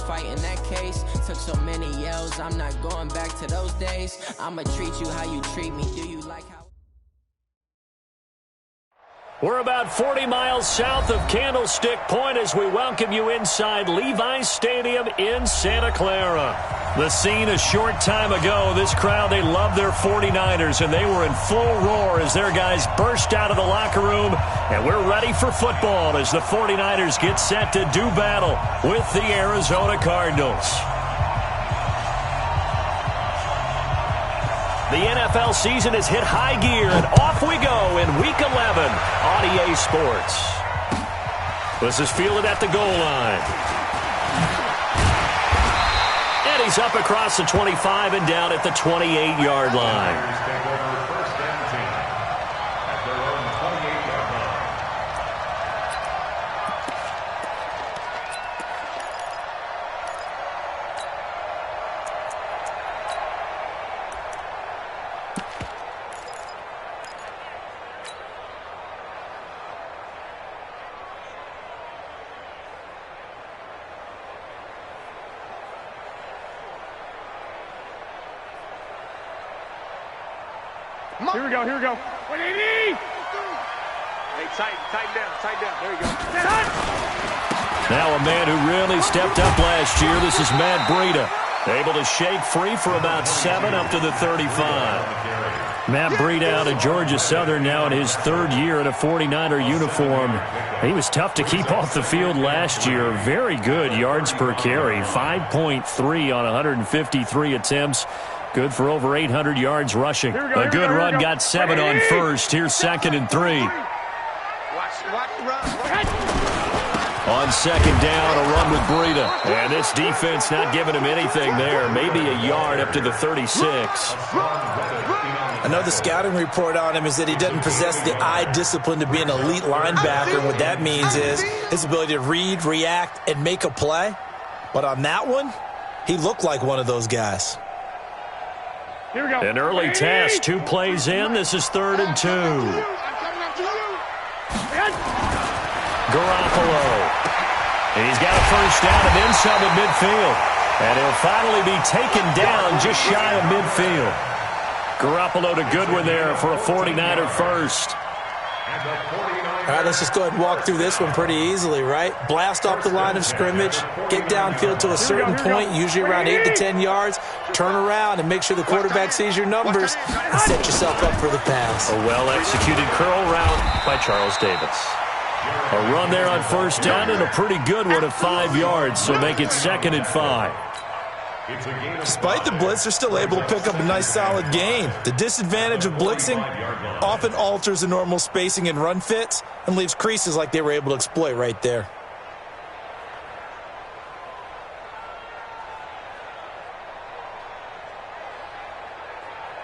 fight in that case. Took so many yells, I'm not going back to those days. I'ma treat you how you treat me. Do you like how... We're about 40 miles south of Candlestick Point as we welcome you inside Levi's Stadium in Santa Clara. The scene a short time ago, this crowd, they love their 49ers, and they were in full roar as their guys burst out of the locker room. And we're ready for football as the 49ers get set to do battle with the Arizona Cardinals. The NFL season has hit high gear, and off we go in Week 11 on EA Sports. This is fielded at the goal line. And he's up across the 25 and down at the 28-yard line. Here we go, here we go. 180! Hey, tighten down. There you go. Now a man who really stepped up last year. This is Matt Breida. Able to shake free for about 7 up to the 35. Matt Breida out of Georgia Southern now in his 3rd year in a 49er uniform. He was tough to keep off the field last year. Very good yards per carry. 5.3 on 153 attempts. Good for over 800 yards rushing. A good run got 7 on first. Here's 2nd and 3. On 2nd down, a run with Breida. And this defense not giving him anything there. Maybe a yard up to the 36. Another scouting report on him is that he doesn't possess the eye discipline to be an elite linebacker. What that means is his ability to read, react, and make a play. But on that one, he looked like one of those guys. Here we go. An early test, 2 plays in. This is 3rd and 2. Garoppolo. And he's got a first down and then some at midfield. And he'll finally be taken down just shy of midfield. Garoppolo to Goodwin there for a 49er first. All right, let's just go ahead and walk through this one pretty easily, right? Blast off the line of scrimmage, get downfield to a certain point, usually around 8 to 10 yards, turn around and make sure the quarterback sees your numbers and set yourself up for the pass. A well-executed curl route by Charles Davis. A run there on first down and a pretty good one of 5 yards, so make it 2nd and 5. Despite the blitz, they're still able to pick up a nice solid gain. The disadvantage of blitzing often alters the normal spacing and run fits and leaves creases like they were able to exploit right there.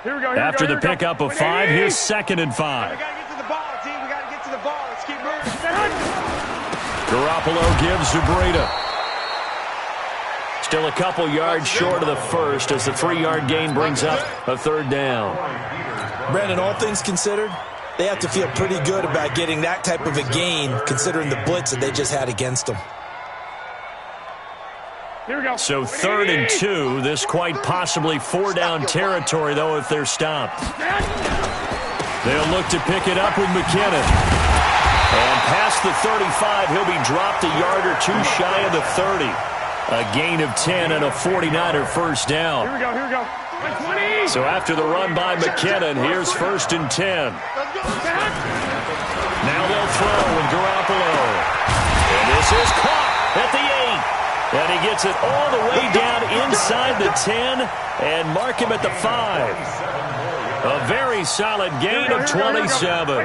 After the pickup of 5, here's 2nd and 5. We got to get to the ball, team. We got to get to the ball. Let's keep moving. Garoppolo gives to Breida. Still a couple yards short of the first as the 3-yard gain brings up a 3rd down. Brandon, all things considered, they have to feel pretty good about getting that type of a gain considering the blitz that they just had against them. Here we go. So 3rd and 2, this quite possibly 4-down territory, though, if they're stopped. They'll look to pick it up with McKinnon. And past the 35, he'll be dropped a yard or 2 shy of the 30. A gain of 10 and a 49er first down. Here we go. 20. So after the run by McKinnon, here's 1st and 10. Now they'll throw with Garoppolo. And this is caught at the 8. And he gets it all the way down inside the 10 and mark him at the 5. A very solid gain of 27.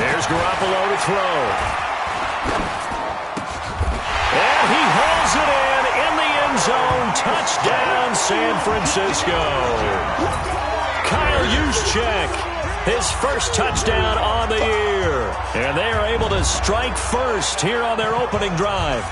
There's Garoppolo to throw. And he hauls it in the end zone. Touchdown, San Francisco. Kyle Juszczyk, his first touchdown on the year. And they are able to strike first here on their opening drive.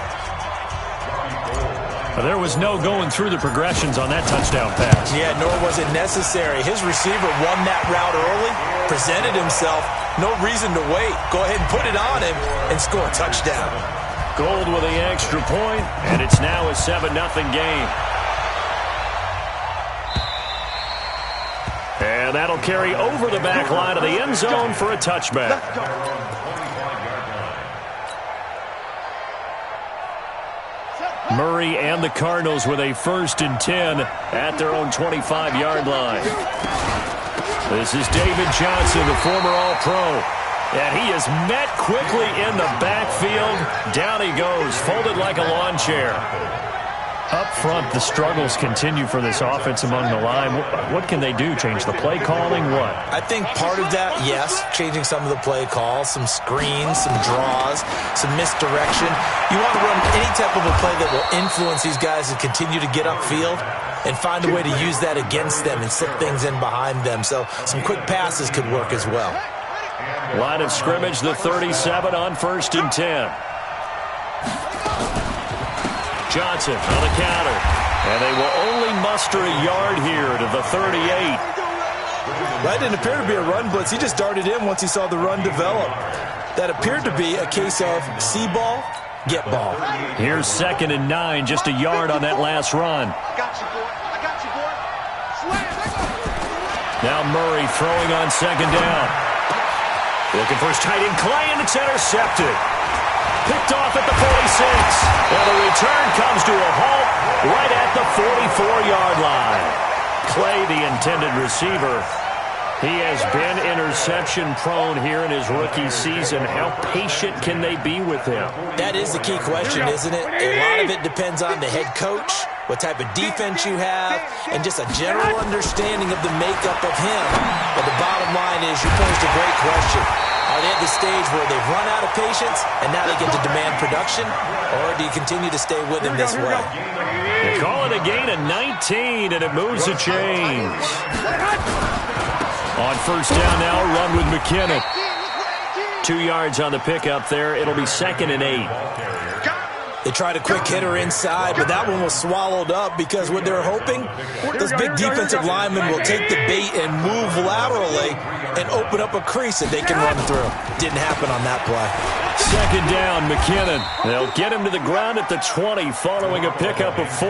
There was no going through the progressions on that touchdown pass. Yeah, nor was it necessary. His receiver won that route early, presented himself, no reason to wait. Go ahead and put it on him and score a touchdown. Gold with the extra point, and it's now a 7-0 game. And that'll carry over the back line of the end zone for a touchback. Murray and the Cardinals with a 1st and 10 at their own 25-yard line. This is David Johnson, the former All-Pro. And he is met quickly in the backfield. Down he goes, folded like a lawn chair. Up front, the struggles continue for this offense among the line. What can they do? Change the play calling? What? I think part of that, yes, changing some of the play calls, some screens, some draws, some misdirection. You want to run any type of a play that will influence these guys to continue to get upfield and find a way to use that against them and slip things in behind them. So some quick passes could work as well. Line of scrimmage, the 37 on 1st and 10. Johnson on the counter. And they will only muster a yard here to the 38. That didn't appear to be a run blitz. He just darted in once he saw the run develop. That appeared to be a case of see ball, get ball. Here's 2nd and 9, just a yard on that last run. I got you, boy. Now Murray throwing on 2nd down. Looking for his tight end, Clay, and it's intercepted. Picked off at the 46. And the return comes to a halt right at the 44-yard line. Clay, the intended receiver. He has been interception-prone here in his rookie season. How patient can they be with him? That is the key question, isn't it? A lot of it depends on the head coach, what type of defense you have, and just a general understanding of the makeup of him. But the bottom line is, you posed a great question. Are they at the stage where they've run out of patience and now they get to demand production? Or do you continue to stay with him this way? They call it a gain of 19, and it moves the chains. On 1st down now, run with McKinnon. 2 yards on the pickup there. It'll be 2nd and 8. They tried a quick hitter inside, but that one was swallowed up because what they're hoping, those big defensive linemen will take the bait and move laterally and open up a crease that they can run through. Didn't happen on that play. 2nd down, McKinnon. They'll get him to the ground at the 20 following a pickup of 4.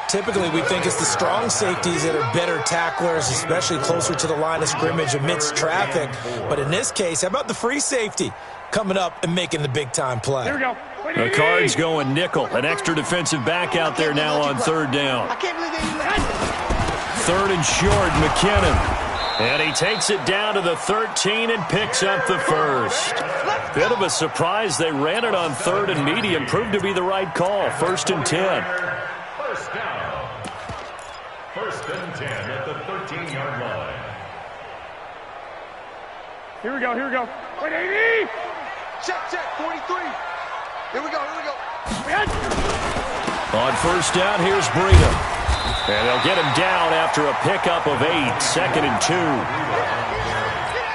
Typically, we think it's the strong safeties that are better tacklers, especially closer to the line of scrimmage amidst traffic. But in this case, how about the free safety coming up and making the big-time play? Here we go. The Cards going nickel. An extra defensive back out there now on 3rd down. 3rd and short, McKinnon. And he takes it down to the 13 and picks up the 1st. Bit of a surprise. They ran it on 3rd and medium. Proved to be the right call. 1st and 10. 1st down. 1st and 10 at the 13-yard line. Here we go. Wait, 80! Check, 43. Here we go. On 1st down, here's Breida. And they'll get him down after a pickup of 8, 2nd and 2.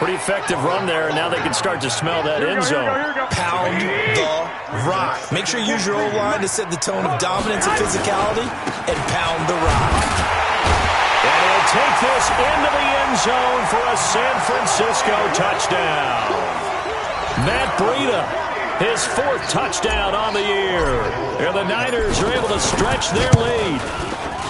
Pretty effective run there, and now they can start to smell that end zone. Pound the rock. Make sure you use your O-line to set the tone of dominance and physicality, and pound the rock. And he'll take this into the end zone for a San Francisco touchdown. Matt Breida, his 4th touchdown on the year. And the Niners are able to stretch their lead.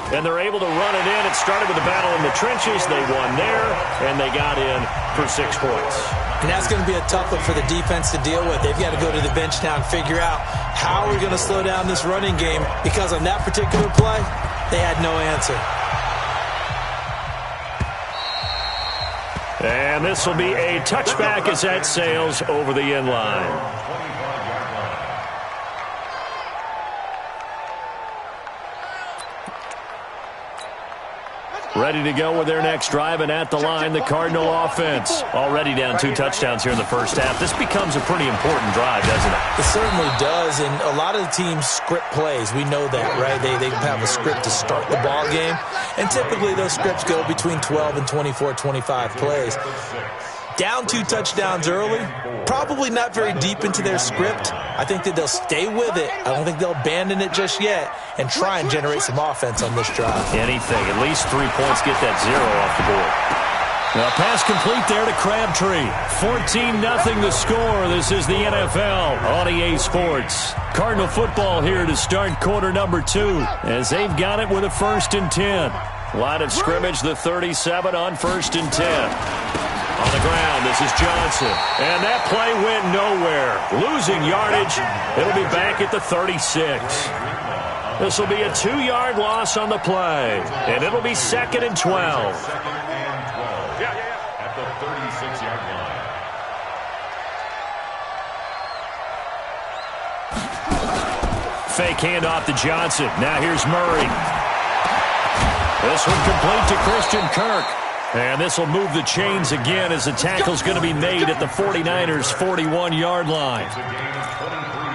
And they're able to run it in. It started with a battle in the trenches. They won there, and they got in for 6 points. And that's going to be a tough one for the defense to deal with. They've got to go to the bench now and figure out how we're going to slow down this running game, because on that particular play, they had no answer. And this will be a touchback as that sails over the end line. Ready to go with their next drive, and at the line, the Cardinal offense. Already down 2 touchdowns here in the 1st half. This becomes a pretty important drive, doesn't it? It certainly does, and a lot of the teams script plays. We know that, right? They have a script to start the ball game, and typically those scripts go between 12 and 24, 25 plays. Down 2 touchdowns early, probably not very deep into their script. I think that they'll stay with it. I don't think they'll abandon it just yet and try and generate some offense on this drive. Anything, at least 3 points, get that 0 off the board. Now, pass complete there to Crabtree. 14-0 the score. This is the NFL on EA Sports. Cardinal football here to start quarter number 2 as they've got it with a 1st and 10. Line of scrimmage, the 37 on 1st and 10. On the ground, this is Johnson. And that play went nowhere. Losing yardage. It'll be back at the 36. This will be a 2-yard loss on the play. And it'll be 2nd and 12. At the 36-yard line. Fake handoff to Johnson. Now here's Murray. This one complete to Christian Kirk. And this will move the chains again as the tackle's going to be made at the 49ers' 41-yard line.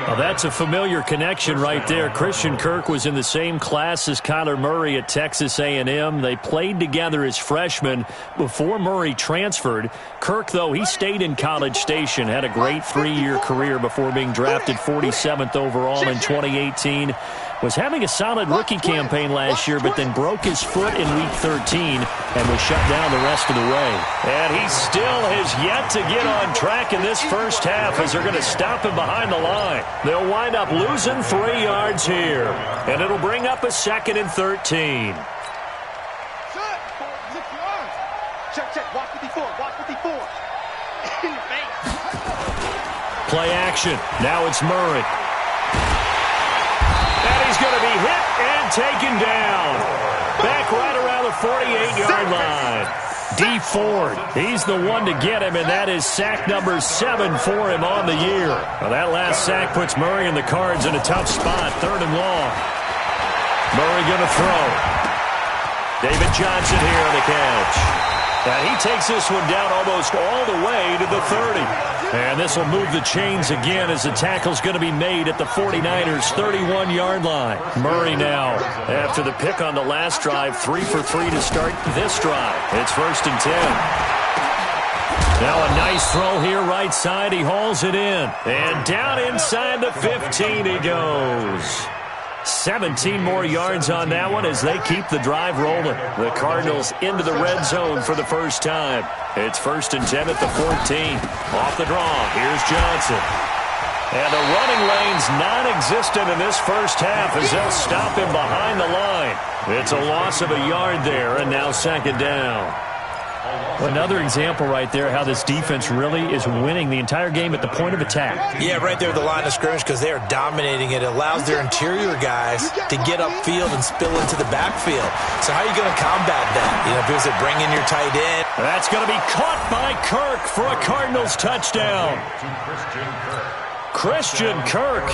Well, that's a familiar connection right there. Christian Kirk was in the same class as Kyler Murray at Texas A&M. They played together as freshmen before Murray transferred. Kirk, though, he stayed in College Station, had a great 3-year career before being drafted 47th overall in 2018. Was having a solid rookie campaign last year, but then broke his foot in Week 13 and was shut down the rest of the way. And he still has yet to get on track in this first half as they're going to stop him behind the line. They'll wind up losing 3 yards here, and it'll bring up a 2nd and 13. Check. Watch 54. Watch 54. In your face. Play action. Now it's Murray. And he's going to be hit and taken down. Back right around the 48-yard line. D. Ford, he's the one to get him, and that is sack number 7 for him on the year. Well, that last sack puts Murray and the Cards in a tough spot, 3rd and long. Murray going to throw. David Johnson here on the catch. And he takes this one down almost all the way to the 30. And this will move the chains again as the tackle's going to be made at the 49ers' 31-yard line. Murray now, after the pick on the last drive, 3 for 3 to start this drive. It's 1st and 10. Now a nice throw here right side. He hauls it in. And down inside the 15 he goes. 17 more yards on that one as they keep the drive rolling. The Cardinals into the red zone for the first time. It's 1st and 10 at the 14. Off the draw, here's Johnson. And the running lane's non-existent in this first half as they'll stop him behind the line. It's a loss of a yard there, and now 2nd down. Another example right there how this defense really is winning the entire game at the point of attack. Yeah, right there at the line of scrimmage because they are dominating it. It allows their interior guys to get upfield and spill into the backfield. So how are you going to combat that? You know, if it bring in your tight end. That's going to be caught by Kirk for a Cardinals touchdown. Christian Kirk,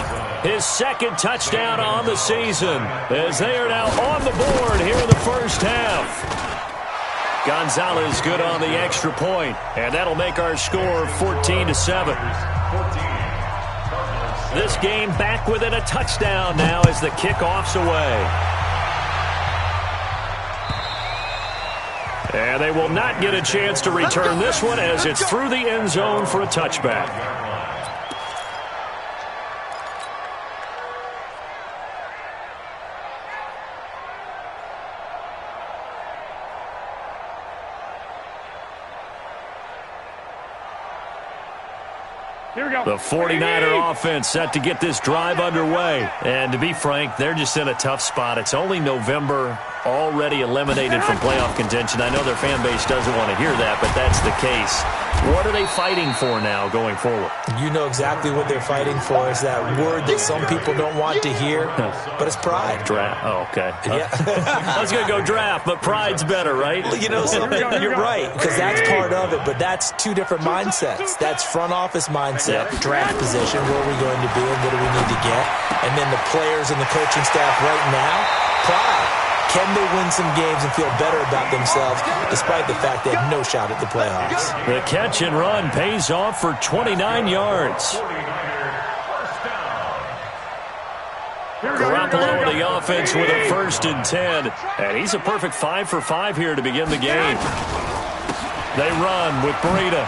his 2nd touchdown on the season as they are now on the board here in the first half. Gonzalez good on the extra point, and that'll make our score 14-7. This game back within a touchdown now as the kickoff's away. And they will not get a chance to return this one as it's through the end zone for a touchback. Here we go. The 49er offense set to get this drive underway. And to be frank, they're just in a tough spot. It's only November, already eliminated from playoff contention. I know their fan base doesn't want to hear that, but that's the case. What are they fighting for now going forward? You know exactly what they're fighting for. Is that word that some people don't want to hear, but it's pride. Draft. Oh, okay. Yeah. I was going to go draft, but pride's better, right? Well, you know, you're right, because that's part of it, but that's 2 different mindsets. That's front office mindset, draft position, where are we going to be and what do we need to get? And then the players and the coaching staff right now, pride. Can they win some games and feel better about themselves despite the fact they have no shot at the playoffs? The catch and run pays off for 29 yards. Garoppolo with the offense with a 1st and 10. And he's a perfect 5 for 5 here to begin the game. They run with Breida.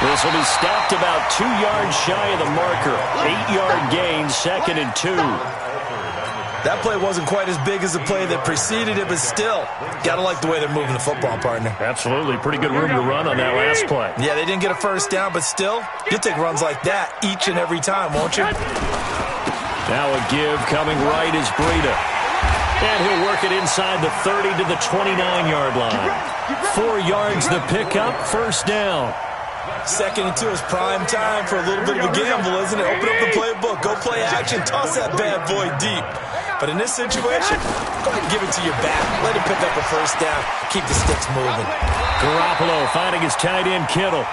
This will be stopped about 2 yards shy of the marker. 8-yard gain, 2nd and 2. That play wasn't quite as big as the play that preceded it, but still, got to like the way they're moving the football, partner. Absolutely. Pretty good room to run on that last play. Yeah, they didn't get a first down, but still, you'll take runs like that each and every time, won't you? Now a give coming right is Breida. And he'll work it inside the 30 to the 29-yard line. 4 yards the pickup, first down. 2nd and 2 is prime time for a little bit of a gamble, isn't it? Open up the playbook, go play action, toss that bad boy deep. But in this situation, go ahead and give it to your back. Let him pick up a first down. Keep the sticks moving. Garoppolo finding his tight end Kittle.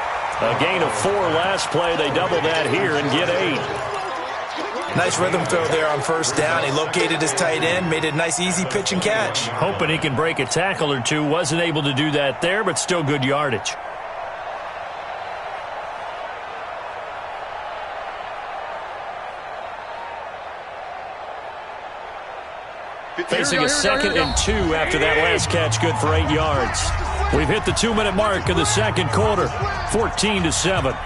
A gain of 4 last play. They double that here and get 8. Nice rhythm throw there on first down. He located his tight end, made it a nice easy pitch and catch. Hoping he can break a tackle or two. Wasn't able to do that there, but still good yardage. Facing a 2nd and 2 after that last catch, good for 8 yards. We've hit the 2-minute mark in the second quarter, 14-7.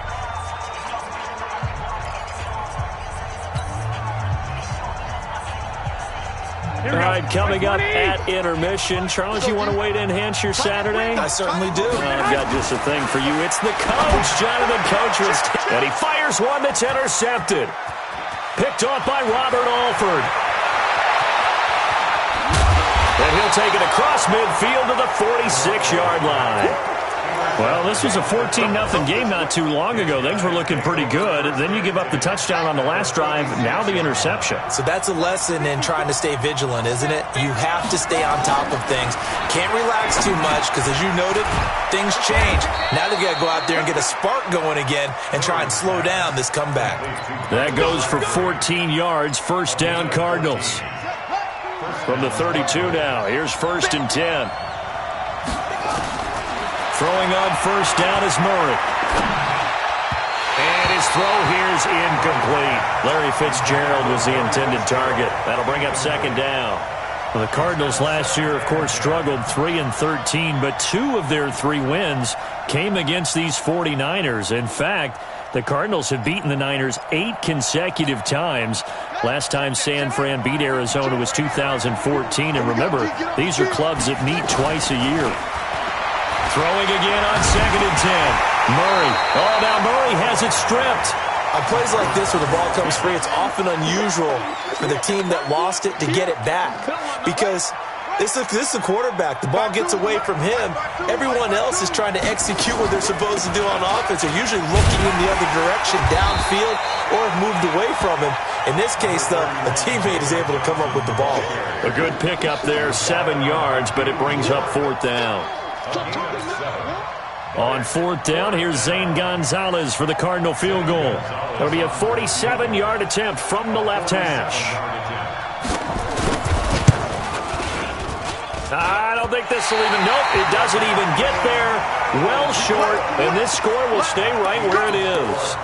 All right, coming up at intermission. Charles, you want to wait to enhance your Saturday? I certainly do. I've got just a thing for you. It's the coach, Jonathan Coachman. And he fires one that's intercepted. Picked off by Robert Alford. And he'll take it across midfield to the 46-yard line. Well, this was a 14-0 game not too long ago. Things were looking pretty good. Then you give up the touchdown on the last drive. Now the interception. So that's a lesson in trying to stay vigilant, isn't it? You have to stay on top of things. Can't relax too much because, as you noted, things change. Now they got to go out there and get a spark going again and try and slow down this comeback. That goes for 14 yards. First down, Cardinals. From the 32 now. Here's 1st and 10. Throwing on first down is Murray. And his throw here is incomplete. Larry Fitzgerald was the intended target. That'll bring up 2nd down. Well, the Cardinals last year, of course, struggled 3-13, but 2 of their 3 wins came against these 49ers. In fact, the Cardinals have beaten the Niners 8 consecutive times. Last time San Fran beat Arizona was 2014. And remember, these are clubs that meet twice a year. Throwing again on 2nd and 10. Murray. Oh, now Murray has it stripped. On plays like this where the ball comes free, it's often unusual for the team that lost it to get it back. Because this is the quarterback. The ball gets away from him. Everyone else is trying to execute what they're supposed to do on offense. They're usually looking in the other direction, downfield, or have moved away from him. In this case, though, a teammate is able to come up with the ball. A good pickup there, 7 yards, but it brings up 4th down. On 4th down, here's Zane Gonzalez for the Cardinal field goal. It'll be a 47-yard attempt from the left hash. I don't think this will even, nope, it doesn't even get there. Well short, and this score will stay right where it is.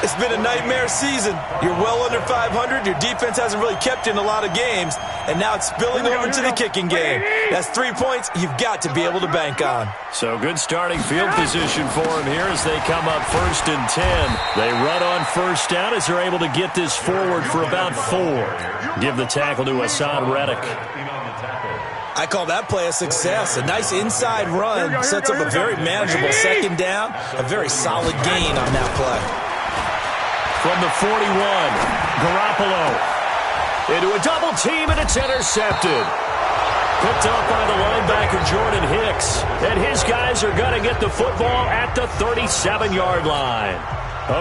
It's been a nightmare season. You're well under 500. Your defense hasn't really kept you in a lot of games. And now it's spilling over to the kicking game. That's 3 points you've got to be able to bank on. So good starting field position for him here as they come up 1st and 10. They run on first down as they're able to get this forward for about 4. Give the tackle to Hassan Reddick. I call that play a success. A nice inside run sets up a very manageable 2nd down. A very solid gain on that play. From the 41, Garoppolo into a double team, and it's intercepted. Picked up by the linebacker Jordan Hicks, and his guys are going to get the football at the 37-yard line.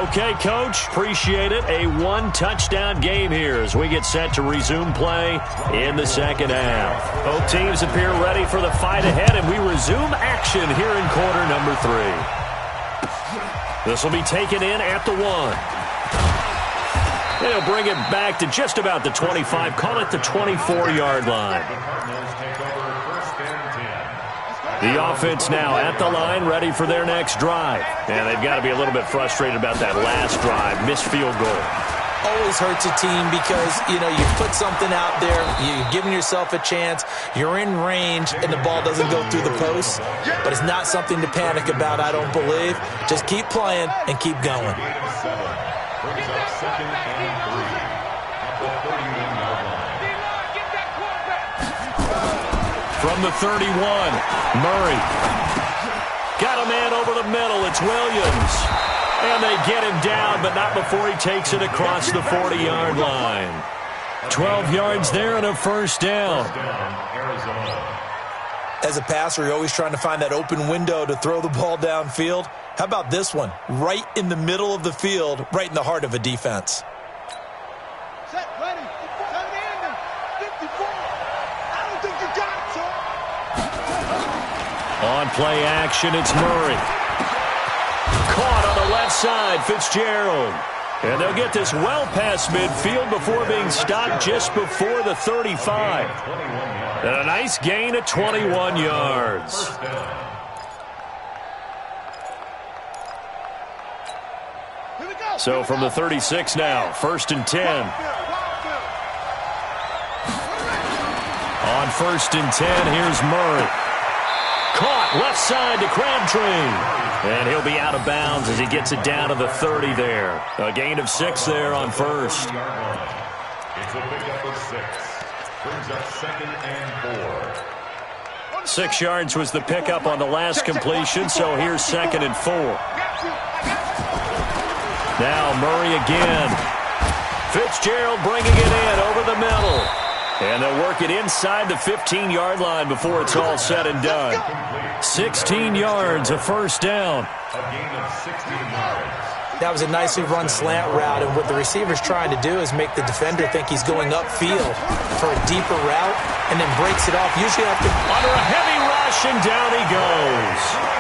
Okay, Coach, appreciate it. A 1-touchdown game here as we get set to resume play in the 2nd half. Both teams appear ready for the fight ahead, and we resume action here in quarter number 3. This will be taken in at the 1. They'll bring it back to just about the 25. Call it the 24-yard line. The offense now at the line, ready for their next drive. And they've got to be a little bit frustrated about that last drive. Missed field goal. always hurts a team because, you know, you put something out there, you're giving yourself a chance, you're in range, and the ball doesn't go through the post. But it's not something to panic about, I don't believe. Just keep playing and keep going. Brings up second and 3 at the 31-yard line. From the 31, Murray. Got a man over the middle. It's Williams. And they get him down, but not before he takes it across the 40-yard line. 12 yards there and a first down. As a passer, you're always trying to find that open window to throw the ball downfield. How about this one? Right in the middle of the field, right in the heart of a defense. Set, ready. 54. I don't think you got it, sir. On play action, it's Murray. Caught on the left side, Fitzgerald. And they'll get this well past midfield before being stopped just before the 35. And a nice gain of 21 yards. So from the 36 now, 1st and 10. On 1st and 10, here's Murray. Caught left side to Crabtree. And he'll be out of bounds as he gets it down to the 30 there. A gain of 6 there on first. It's a pickup of 6. Brings up second and 4. 6 yards was the pickup on the last completion, so here's 2nd and 4. Now Murray again. Fitzgerald bringing it in over the middle. And they'll work it inside the 15-yard line before it's all said and done. 16 yards, a first down. A gain of 16 yards. That was a nicely run slant route, and what the receiver's trying to do is make the defender think he's going upfield for a deeper route and then breaks it off. Usually after under a heavy rush, and down he goes.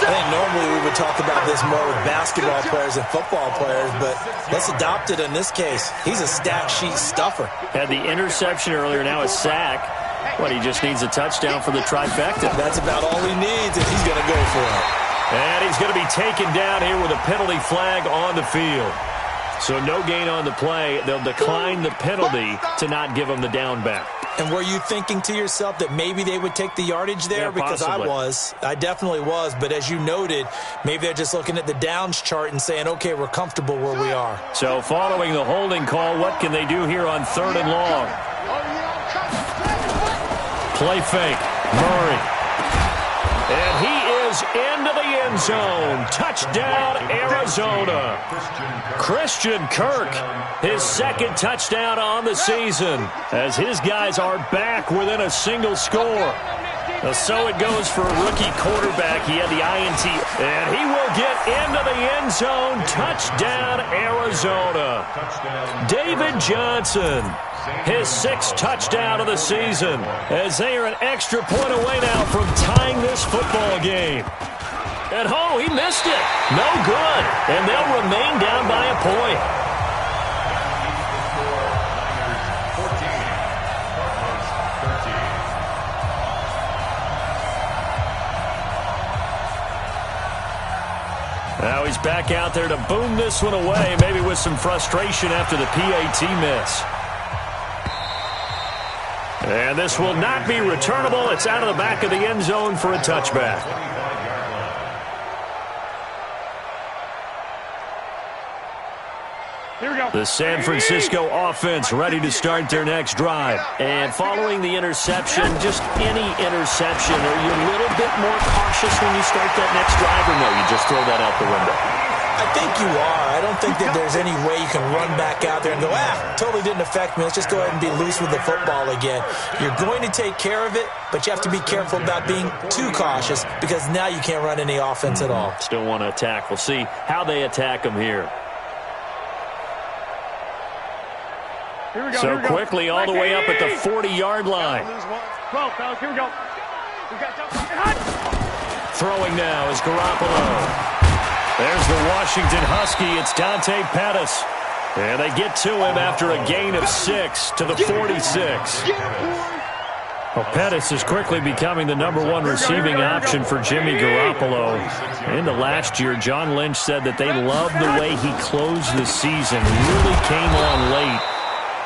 I think normally we would talk about this more with basketball players and football players, but let's adopt it in this case. He's a stat sheet stuffer. Had the interception earlier, now a sack. What, he just needs a touchdown for the trifecta. That's about all he needs, and he's going to go for it. And he's going to be taken down here with a penalty flag on the field. So no gain on the play. They'll decline the penalty to not give him the down back. And were you thinking to yourself that maybe they would take the yardage there? Yeah, because possibly. I definitely was. But as you noted, maybe they're just looking at the downs chart and saying, okay, we're comfortable where we are. So following the holding call, what can they do here on 3rd and long? Play fake. Murray. And he is into the end zone. Touchdown, Arizona. Christian Kirk, his 2nd touchdown on the season, as his guys are back within a single score. So it goes for a rookie quarterback. He had the INT, and he will get into the end zone. Touchdown, Arizona. David Johnson, his 6th touchdown of the season, as they are an extra point away now from tying this football game. And oh, he missed it. No good. And they'll remain down by a point. Now he's back out there to boom this one away, maybe with some frustration after the PAT miss. And this will not be returnable. It's out of the back of the end zone for a touchback. Here we go. The San Francisco offense ready to start their next drive. And following the interception, just any interception, are you a little bit more cautious when you start that next drive, or no, you just throw that out the window? I think you are. I don't think that there's any way you can run back out there and go, totally didn't affect me. Let's just go ahead and be loose with the football again. You're going to take care of it, but you have to be careful about being too cautious because now you can't run any offense at all. Still want to attack. We'll see how they attack them here. Here we go. So quickly all the way up at the 40-yard line. 12, fellas. Here we go. We got Throwing now is Garoppolo. There's the Washington Husky. It's Dante Pettis. And they get to him after a gain of 6 to the 46. Well, Pettis is quickly becoming the #1 receiving option for Jimmy Garoppolo. Into last year, John Lynch said that they loved the way he closed the season. Really came on late.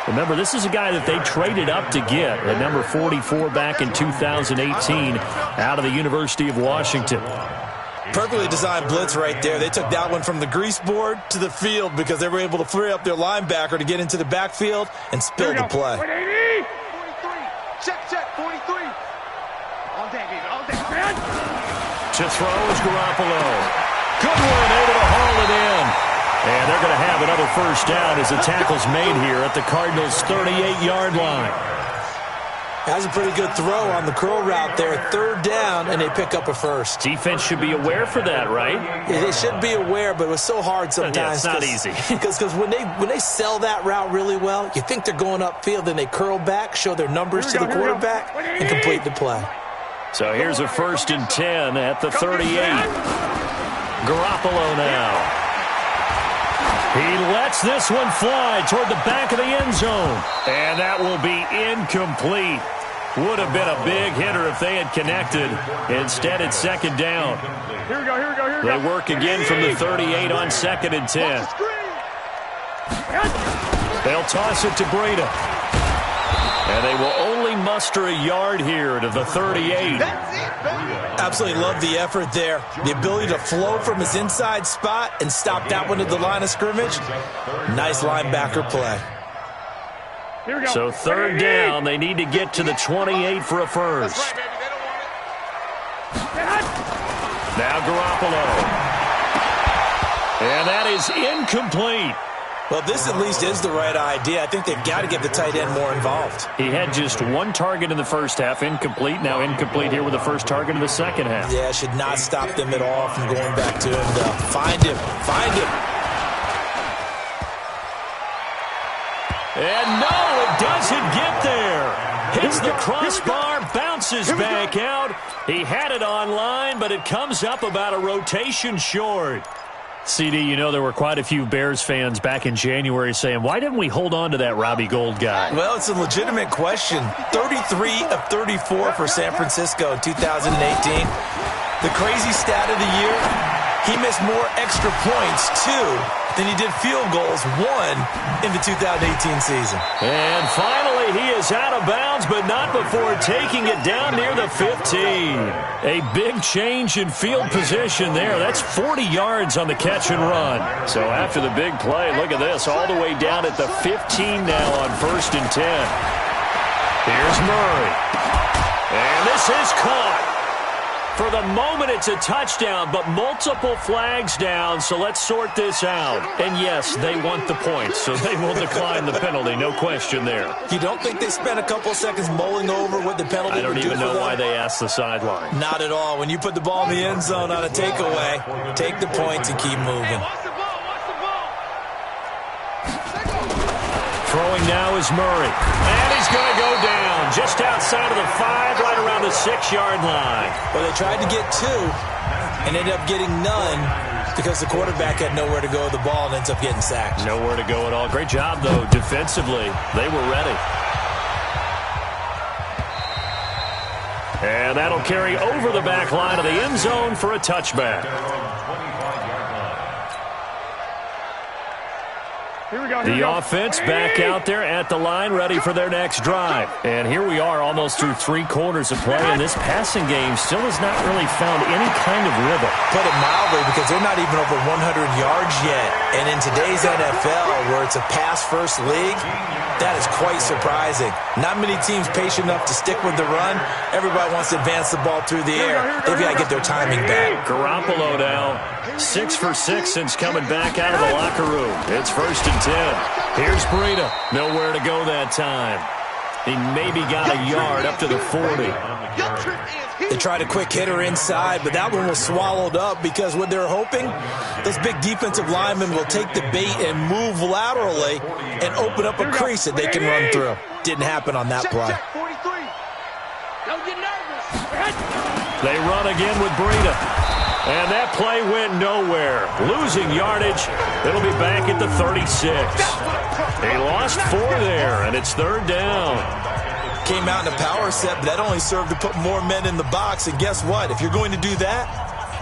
Remember, this is a guy that they traded up to get at number 44 back in 2018 out of the University of Washington. Perfectly designed blitz right there. They took that one from the grease board to the field because they were able to free up their linebacker to get into the backfield and spill the play. 43. Check, 43. All day, baby, all day. To throw is Garoppolo. Good one, able to haul it in. And they're going to have another first down as the tackle's made here at the Cardinals' 38-yard line. That's a pretty good throw on the curl route there. 3rd down, and they pick up a first. Defense should be aware for that, right? Yeah, they should be aware, but it was so hard sometimes. Yeah, it's not easy. Because when they sell that route really well, you think they're going upfield, then they curl back, show their numbers to the quarterback, and complete the play. So here's a 1st and 10 at the 38. Garoppolo now. He lets this one fly toward the back of the end zone. And that will be incomplete. Would have been a big hitter if they had connected. Instead, it's 2nd down. Here we go. They work again from the 38 on 2nd and 10. They'll toss it to Breida. And they will only muster a yard here to the 38. Absolutely love the effort there. The ability to flow from his inside spot and stop that one at the line of scrimmage. Nice linebacker play. Here we go. So 3rd down, they need to get to the 28 for a first. Now Garoppolo. And that is incomplete. Well, this at least is the right idea. I think they've got to get the tight end more involved. He had just 1 target in the first half, incomplete. Now incomplete here with the first target in the second half. Yeah, should not stop them at all from going back to him. Find him. And no, it doesn't get there. Hits the crossbar, bounces back out. He had it online, but it comes up about a rotation short. CD, you know there were quite a few Bears fans back in January saying, why didn't we hold on to that Robbie Gould guy? Well, it's a legitimate question. 33 of 34 for San Francisco in 2018. The crazy stat of the year, he missed more extra points, 2, than he did field goals, 1, in the 2018 season. And finally, he is out of bounds, but not before taking it down near the 15. A big change in field position there. That's 40 yards on the catch and run. So after the big play, look at this, all the way down at the 15 now on 1st and 10. Here's Murray. And this is caught. For the moment, it's a touchdown, but multiple flags down, so let's sort this out. And yes, they want the points, so they will decline the penalty, no question there. You don't think they spent a couple seconds mulling over what the penalty I don't even know why they asked the sideline. Not at all. When you put the ball in the end zone on a takeaway, take the points and keep moving. Throwing now is Murray. And he's going to go down just outside of the 5, right around the 6-yard line. Well, they tried to get 2 and ended up getting none because the quarterback had nowhere to go with the ball and ends up getting sacked. Nowhere to go at all. Great job, though, defensively. They were ready. And that'll carry over the back line of the end zone for a touchback. The offense back out there at the line, ready for their next drive. And here we are almost through 3 quarters of play, and this passing game still has not really found any kind of rhythm. Put it mildly, because they're not even over 100 yards yet. And in today's NFL, where it's a pass-first league, that is quite surprising. Not many teams patient enough to stick with the run. Everybody wants to advance the ball through the air. They've got to get their timing back. Garoppolo now, 6 for 6 since coming back out of the locker room. It's 1st and 10. Here's Breida. Nowhere to go that time. He maybe got a yard up to the 40. They tried a quick hitter inside, but that one was swallowed up because what they're hoping, those big defensive linemen will take the bait and move laterally and open up a crease that they can run through. Didn't happen on that play. They run again with Breida. And that play went nowhere. Losing yardage. It'll be back at the 36. They lost 4 there, and it's 3rd down. came out in a power set, but that only served to put more men in the box. And guess what? If you're going to do that,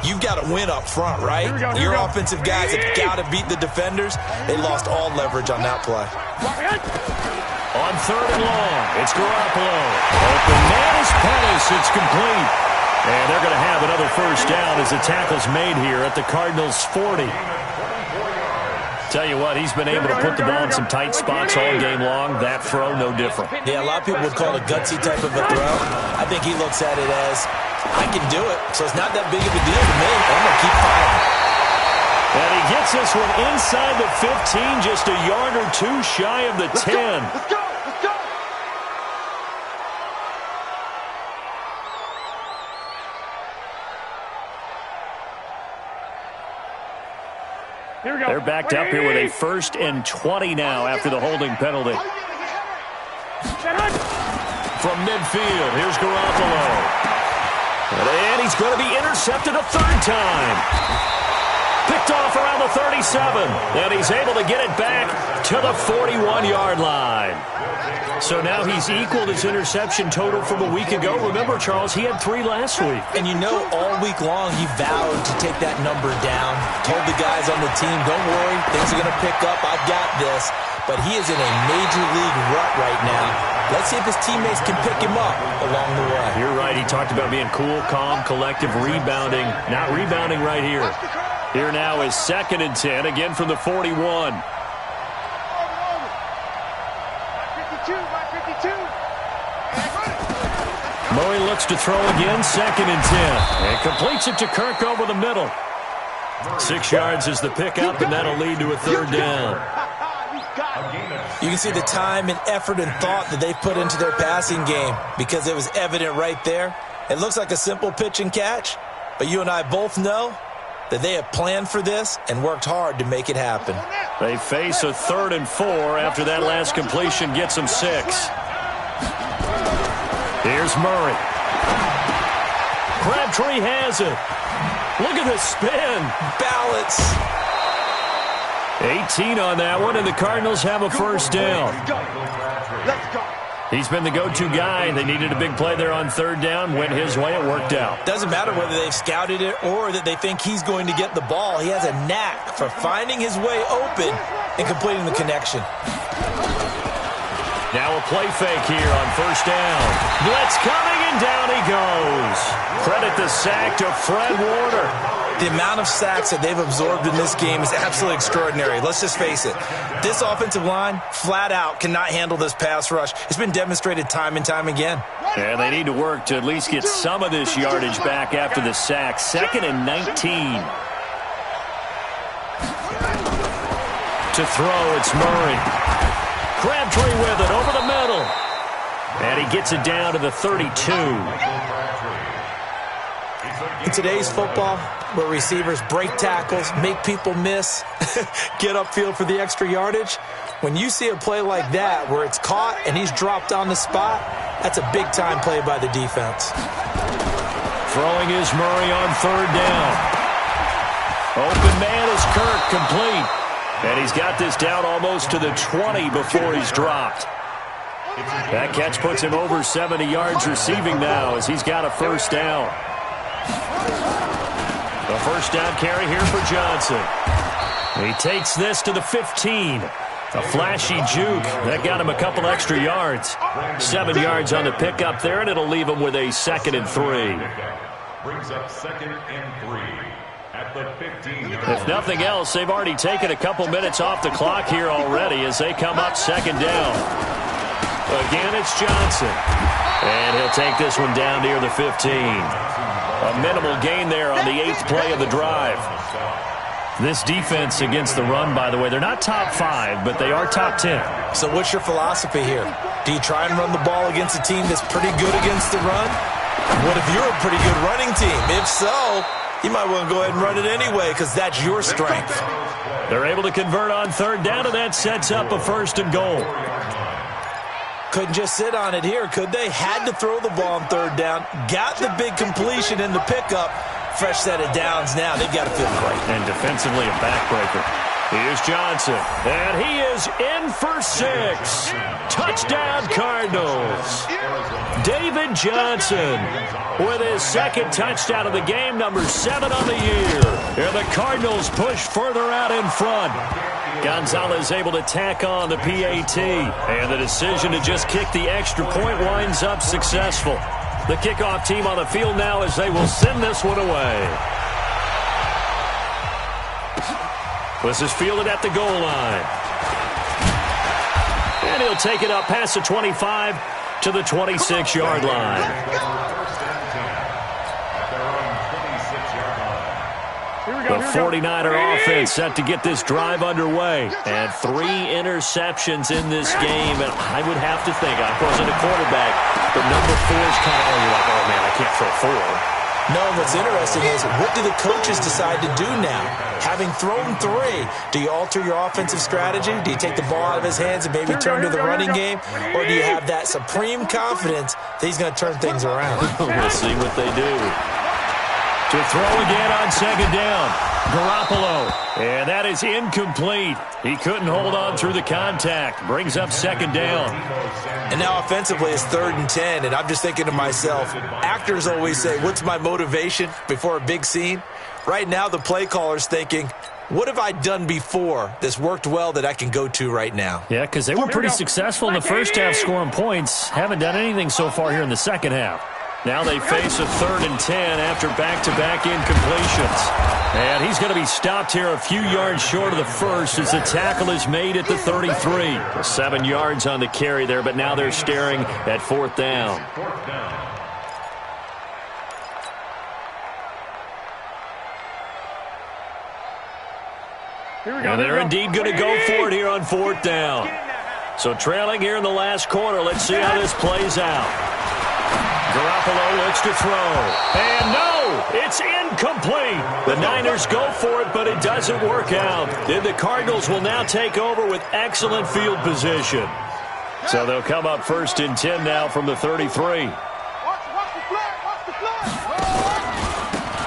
you've got to win up front, right? Your offensive guys have got to beat the defenders. They lost all leverage on that play. On 3rd and long, it's Garoppolo. Open man is Pettis. It's complete. And they're going to have another first down as the tackle's made here at the Cardinals' 40. Tell you what, he's been able to put the ball in some tight spots all game long. That throw, no different. Yeah, a lot of people would call it a gutsy type of a throw. I think he looks at it as, I can do it, so it's not that big of a deal to me. I'm going to keep fighting. And he gets this one inside the 15, just a yard or two shy of the 10. Let's go! Let's go! Here we go. They're backed up here with a 1st and 20 now after the holding penalty. From midfield, here's Garoppolo. And he's going to be intercepted a 3rd time. Picked off around the 37, and he's able to get it back to the 41-yard line. So now he's equaled his interception total from a week ago. Remember, Charles, he had 3 last week. And you know, all week long, he vowed to take that number down. Told the guys on the team, don't worry, things are going to pick up. I've got this. But he is in a major league rut right now. Let's see if his teammates can pick him up along the way. You're right. He talked about being cool, calm, collective, rebounding. Not rebounding right here. Here now is 2nd and 10, again from the 41. 52, 52. Murray looks to throw again, 2nd and 10. And completes it to Kirk over the middle. 6 yards is the pickup, and that'll lead to a 3rd down. You can see the time and effort and thought that they've put into their passing game because it was evident right there. It looks like a simple pitch and catch, but you and I both know that they have planned for this and worked hard to make it happen. They face a 3rd and 4 after that last completion gets them 6. Here's Murray. Crabtree has it. Look at the spin. Balance. 18 on that one, and the Cardinals have a first down. Let's go. He's been the go-to guy. They needed a big play there on 3rd down. Went his way. It worked out. Doesn't matter whether they've scouted it or that they think he's going to get the ball. He has a knack for finding his way open and completing the connection. Now a play fake here on 1st down. Blitz coming, and down he goes. Credit the sack to Fred Warner. The amount of sacks that they've absorbed in this game is absolutely extraordinary. Let's just face it. This offensive line, flat out, cannot handle this pass rush. It's been demonstrated time and time again. And they need to work to at least get some of this yardage back after the sack. 2nd and 19. To throw, it's Murray. Crabtree with it over the middle. And he gets it down to the 32. In today's football, where receivers break tackles, make people miss, get upfield for the extra yardage, when you see a play like that where it's caught and he's dropped on the spot, that's a big-time play by the defense. Throwing is Murray on 3rd down. Open man is Kirk, complete. And he's got this down almost to the 20 before he's dropped. That catch puts him over 70 yards receiving now as he's got a first down. The first down carry here for Johnson. He takes this to the 15. A flashy juke. That got him a couple extra yards. 7 yards on the pickup there, and it'll leave him with a 2nd and 3. Brings up 2nd and 3 at the 15. If nothing else, they've already taken a couple minutes off the clock here already as they come up 2nd down. Again, it's Johnson. And he'll take this one down near the 15. A minimal gain there on the 8th play of the drive. This defense against the run, by the way, they're not top 5, but they are top 10. So what's your philosophy here? Do you try and run the ball against a team that's pretty good against the run? What if you're a pretty good running team? If so, you might want to go ahead and run it anyway because that's your strength. They're able to convert on 3rd down, and that sets up a 1st and goal. Couldn't just sit on it here, could they? Had to throw the ball on 3rd down. Got the big completion in the pickup. Fresh set of downs now. They've got to feel great. And defensively, a backbreaker. Here's Johnson, and he is in for 6. Touchdown, Cardinals. David Johnson with his second touchdown of the game, number 7 on the year. And the Cardinals push further out in front. Gonzalez able to tack on the PAT, and the decision to just kick the extra point winds up successful. The kickoff team on the field now as they will send this one away. This is fielded at the goal line. And he'll take it up past the 25 to the 26-yard line. The 49er offense set to get this drive underway. And 3 interceptions in this game. And I would have to think, I wasn't a quarterback, but number 4 is kind of, you're like, oh, man, I can't throw 4. No, what's interesting is, what do the coaches decide to do now? Having thrown 3, do you alter your offensive strategy? Do you take the ball out of his hands and maybe turn to the running game? Or do you have that supreme confidence that he's going to turn things around? We'll see what they do. To throw again on second down. Garoppolo. And that is incomplete. He couldn't hold on through the contact. Brings up second down. And now offensively it's 3rd and 10. And I'm just thinking to myself, actors always say, what's my motivation before a big scene? Right now the play caller's thinking, what have I done before that's worked well that I can go to right now? Yeah, because they were pretty successful in the first half scoring points. Haven't done anything so far here in the second half. Now they face a 3rd and 10 after back-to-back incompletions. And he's going to be stopped here a few yards short of the first as the tackle is made at the 33. 7 yards on the carry there, but now they're staring at 4th down. And they're indeed going to go for it here on 4th down. So trailing here in the last quarter. Let's see how this plays out. Garoppolo looks to throw. And no, it's incomplete. The Niners go for it, but it doesn't work out. And the Cardinals will now take over with excellent field position. So they'll come up 1st and 10 now from the 33.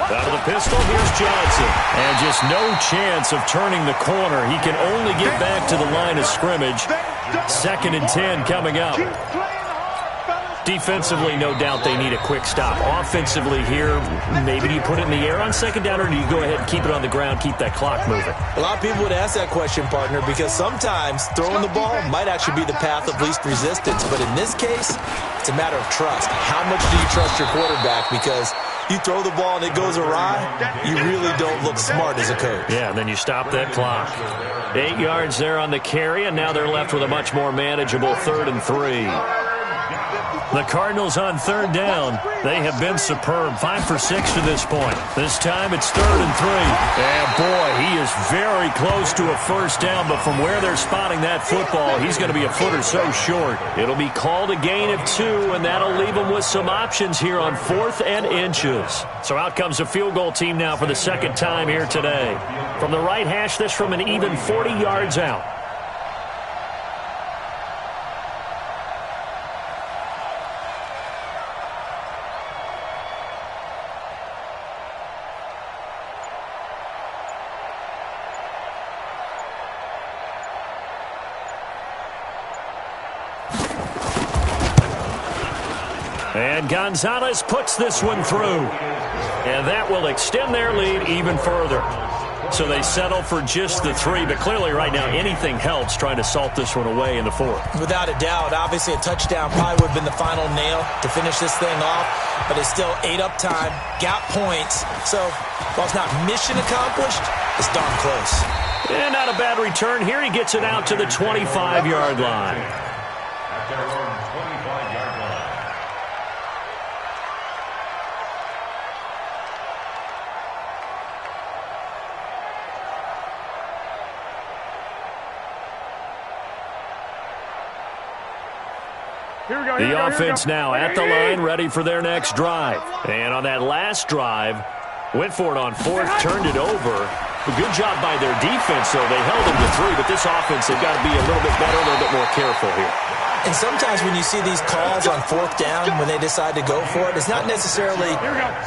Out of the pistol, here's Johnson. And just no chance of turning the corner. He can only get back to the line of scrimmage. 2nd and 10 coming up. Defensively, no doubt they need a quick stop. Offensively here, maybe you put it in the air on second down, or do you go ahead and keep it on the ground, keep that clock moving? A lot of people would ask that question, partner, because sometimes throwing the ball might actually be the path of least resistance. But in this case, it's a matter of trust. How much do you trust your quarterback? Because you throw the ball and it goes awry, you really don't look smart as a coach. Yeah, and then you stop that clock. 8 yards there on the carry, and now they're left with a much more manageable 3rd and 3. The Cardinals on 3rd down. They have been superb. 5 for 6 to this point. This time it's 3rd and 3. And boy, he is very close to a 1st down, but from where they're spotting that football, he's going to be a foot or so short. It'll be called a gain of 2, and that'll leave them with some options here on 4th and inches. So out comes the field goal team now for the 2nd time here today. From the right hash, this from an even 40 yards out. And Gonzalez puts this one through. And that will extend their lead even further. So they settle for just the 3, but clearly right now anything helps trying to salt this one away in the 4th. Without a doubt, obviously a touchdown probably would have been the final nail to finish this thing off, but it's still ate up time, got points. So while it's not mission accomplished, it's darn close. And not a bad return here. He gets it out to the 25-yard line. The offense now at the line, ready for their next drive. And on that last drive, went for it on 4th, turned it over. Good job by their defense, though. They held them to 3, but this offense, they've got to be a little bit better, a little bit more careful here. And sometimes when you see these calls on 4th down, when they decide to go for it, it's not necessarily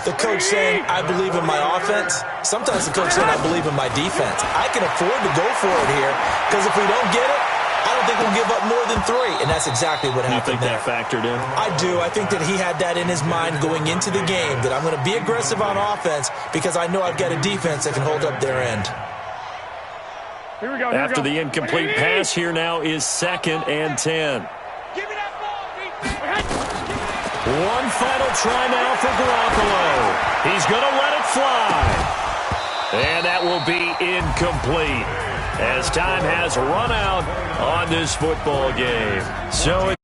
the coach saying, I believe in my offense. Sometimes the coach saying, I believe in my defense. I can afford to go for it here because if we don't get it, I don't think we'll give up more than 3. And that's exactly what happened there. You think that factored in? I do. I think that he had that in his mind going into the game, that I'm going to be aggressive on offense because I know I've got a defense that can hold up their end. Here we go. After the incomplete pass, here now is 2nd and 10. Give me that ball, One final try now for Garoppolo. He's going to let it fly. And that will be incomplete as time has run out on this football game. So